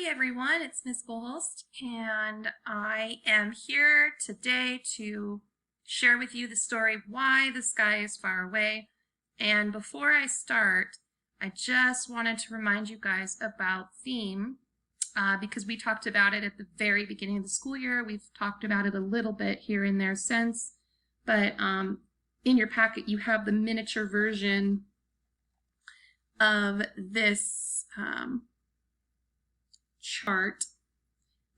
Hey everyone, it's Miss Bullholst, and I am here today to share with you the story Why the Sky is Far Away. And before I start, I just wanted to remind you guys about theme because we talked about it at the very beginning of the school year. We've talked about it a little bit here and there since, but in your packet you have the miniature version of this chart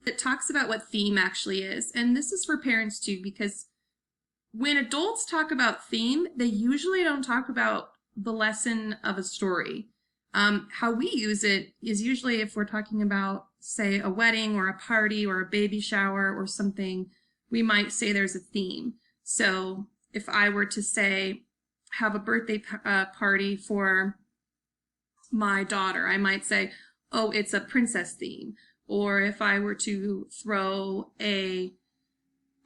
that talks about what theme actually is. And this is for parents too, because when adults talk about theme, they usually don't talk about the lesson of a story. How we use it is usually if we're talking about, say, a wedding or a party or a baby shower or something, we might say there's a theme. So if I were to say, have a birthday party for my daughter, I might say, oh, it's a princess theme. Or if I were to throw a,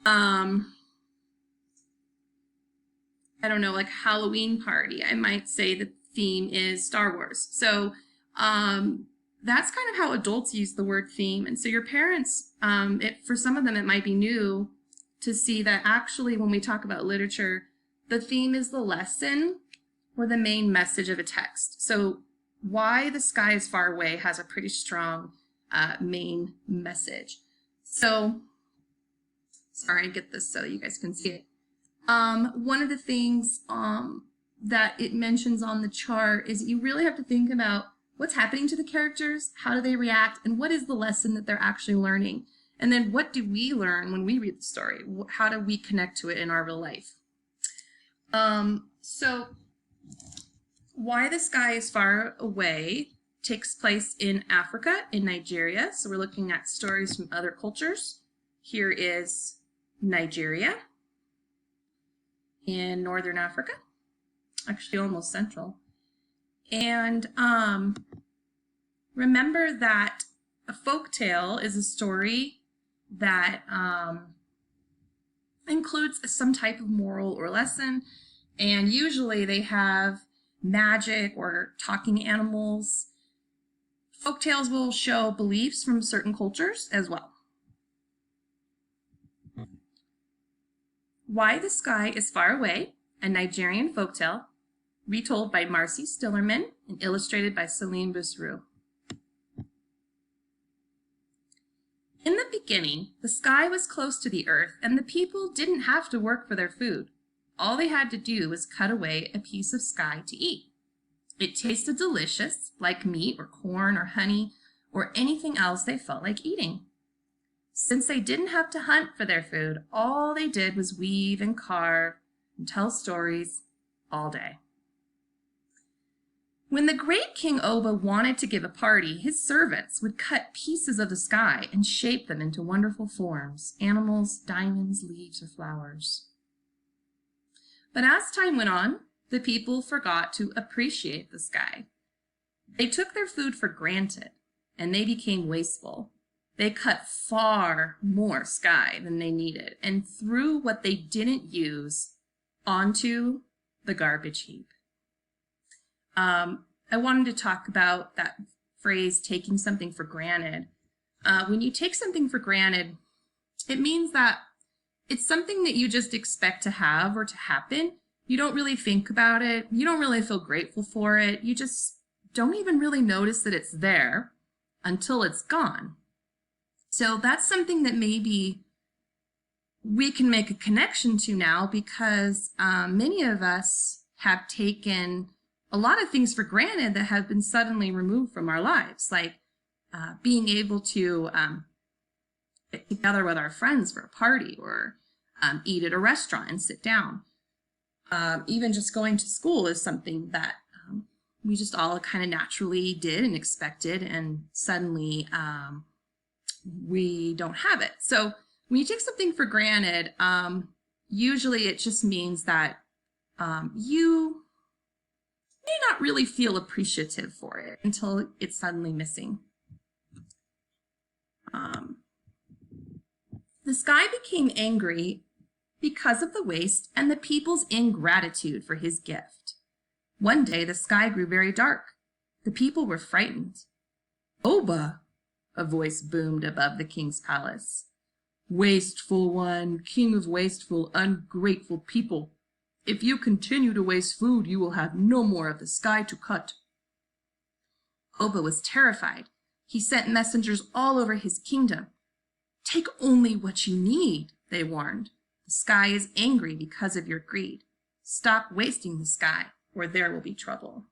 I don't know, like Halloween party, I might say the theme is Star Wars. So that's kind of how adults use the word theme. And so your parents, for some of them, it might be new to see that actually when we talk about literature, the theme is the lesson or the main message of a text. So Why the Sky is Far Away has a pretty strong main message. So, sorry, I get this so you guys can see it. One of the things that it mentions on the chart is that you really have to think about what's happening to the characters, how do they react, and what is the lesson that they're actually learning. And then what do we learn when we read the story? How do we connect to it in our real life? So Why the Sky is Far Away takes place in Africa, in Nigeria. So we're looking at stories from other cultures. Here is Nigeria in Northern Africa, actually almost central. And remember that a folk tale is a story that includes some type of moral or lesson, and usually they have magic or talking animals. Folktales will show beliefs from certain cultures as well. Why the Sky is Far Away, a Nigerian folktale, retold by Marci Stillerman and illustrated by Celine Bussereau. In the beginning, the sky was close to the earth, and the people didn't have to work for their food. All they had to do was cut away a piece of sky to eat. It tasted delicious, like meat or corn or honey or anything else they felt like eating. Since they didn't have to hunt for their food, all they did was weave and carve and tell stories all day. When the great King Oba wanted to give a party, his servants would cut pieces of the sky and shape them into wonderful forms, animals, diamonds, leaves, or flowers. But as time went on, the people forgot to appreciate the sky. They took their food for granted, and they became wasteful. They cut far more sky than they needed and threw what they didn't use onto the garbage heap. I wanted to talk about that phrase, taking something for granted. When you take something for granted, it means that it's something that you just expect to have or to happen. You don't really think about it. You don't really feel grateful for it. You just don't even really notice that it's there until it's gone. So that's something that maybe we can make a connection to now, because many of us have taken a lot of things for granted that have been suddenly removed from our lives, like being able to get together with our friends for a party, or eat at a restaurant and sit down. Even just going to school is something that we just all kind of naturally did and expected, and suddenly we don't have it. So when you take something for granted, usually it just means that you may not really feel appreciative for it until it's suddenly missing. The sky became angry because of the waste and the people's ingratitude for his gift. One day the sky grew very dark. The people were frightened. Oba, a voice boomed above the king's palace. "Wasteful one, king of wasteful, ungrateful people. If you continue to waste food, you will have no more of the sky to cut." Oba was terrified. He sent messengers all over his kingdom. "Take only what you need," they warned. "The sky is angry because of your greed. Stop wasting the sky, or there will be trouble."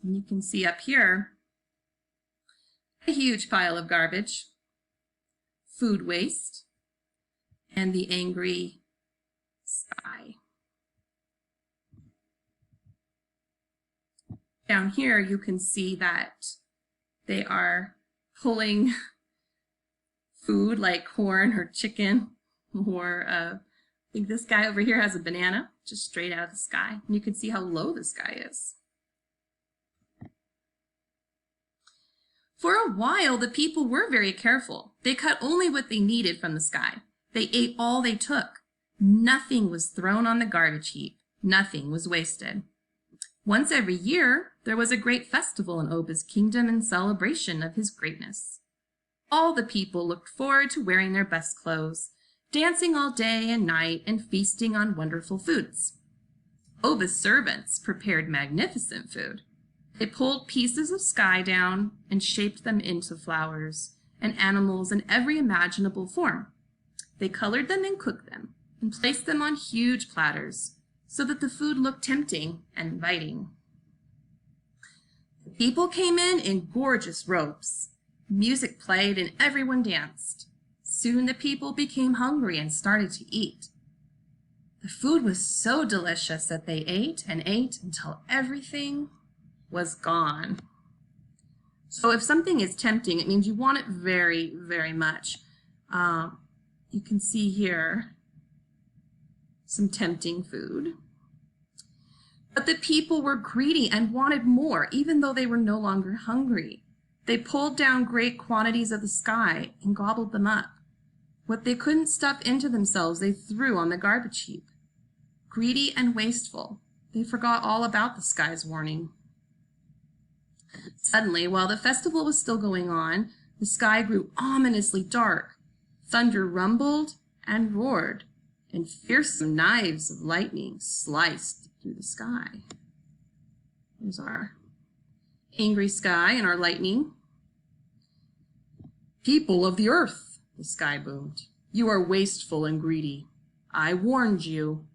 And you can see up here a huge pile of garbage, food waste, and the angry sky. Down here you can see that they are pulling food like corn or chicken, or I think this guy over here has a banana just straight out of the sky. And you can see how low the sky is. For a while, the people were very careful. They cut only what they needed from the sky. They ate all they took. Nothing was thrown on the garbage heap. Nothing was wasted. Once every year, there was a great festival in Oba's kingdom in celebration of his greatness. All the people looked forward to wearing their best clothes, dancing all day and night, and feasting on wonderful foods. Oba's servants prepared magnificent food. They pulled pieces of sky down and shaped them into flowers and animals in every imaginable form. They colored them and cooked them and placed them on huge platters so that the food looked tempting and inviting. The people came in gorgeous robes. Music played and everyone danced. Soon the people became hungry and started to eat. The food was so delicious that they ate and ate until everything was gone. So if something is tempting, it means you want it very, very much. You can see here some tempting food. But the people were greedy and wanted more, even though they were no longer hungry. They pulled down great quantities of the sky and gobbled them up. What they couldn't stuff into themselves, they threw on the garbage heap. Greedy and wasteful, they forgot all about the sky's warning. Suddenly, while the festival was still going on, the sky grew ominously dark. Thunder rumbled and roared, and fearsome knives of lightning sliced through the sky. There's our angry sky and our lightning. "People of the earth," the sky boomed, "you are wasteful and greedy. I warned you.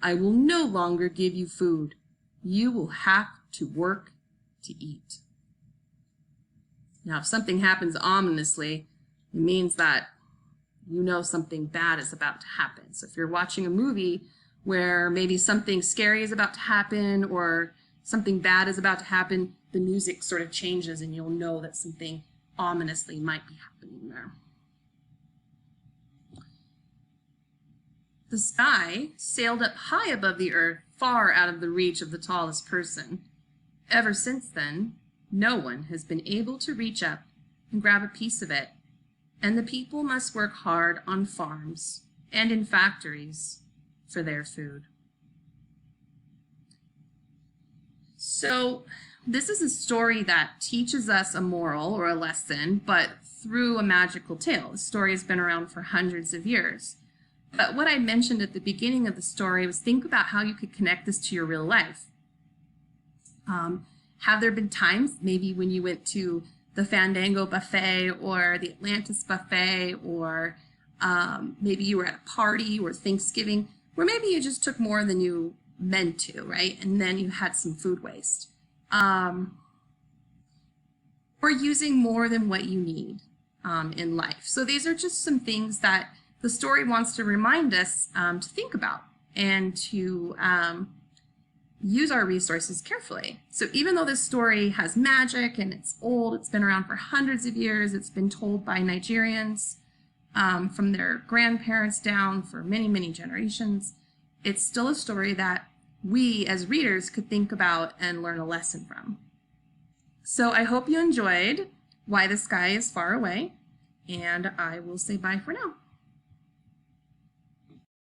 I will no longer give you food. You will have to work to eat." Now, if something happens ominously, it means that you know something bad is about to happen. So if you're watching a movie where maybe something scary is about to happen or something bad is about to happen, the music sort of changes and you'll know that something ominously might be happening there. The sky sailed up high above the earth, far out of the reach of the tallest person. Ever since then, no one has been able to reach up and grab a piece of it, and the people must work hard on farms and in factories for their food. So this is a story that teaches us a moral or a lesson, but through a magical tale. The story has been around for hundreds of years. But what I mentioned at the beginning of the story was think about how you could connect this to your real life. Have there been times maybe when you went to the Fandango buffet or the Atlantis buffet, or maybe you were at a party or Thanksgiving, where maybe you just took more than you meant to, right? And then you had some food waste. Or using more than what you need in life. So these are just some things that the story wants to remind us to think about and to use our resources carefully. So even though this story has magic and it's old, it's been around for hundreds of years, it's been told by Nigerians from their grandparents down for many, many generations, it's still a story that we as readers could think about and learn a lesson from. So I hope you enjoyed Why the Sky is Far Away, and I will say bye for now.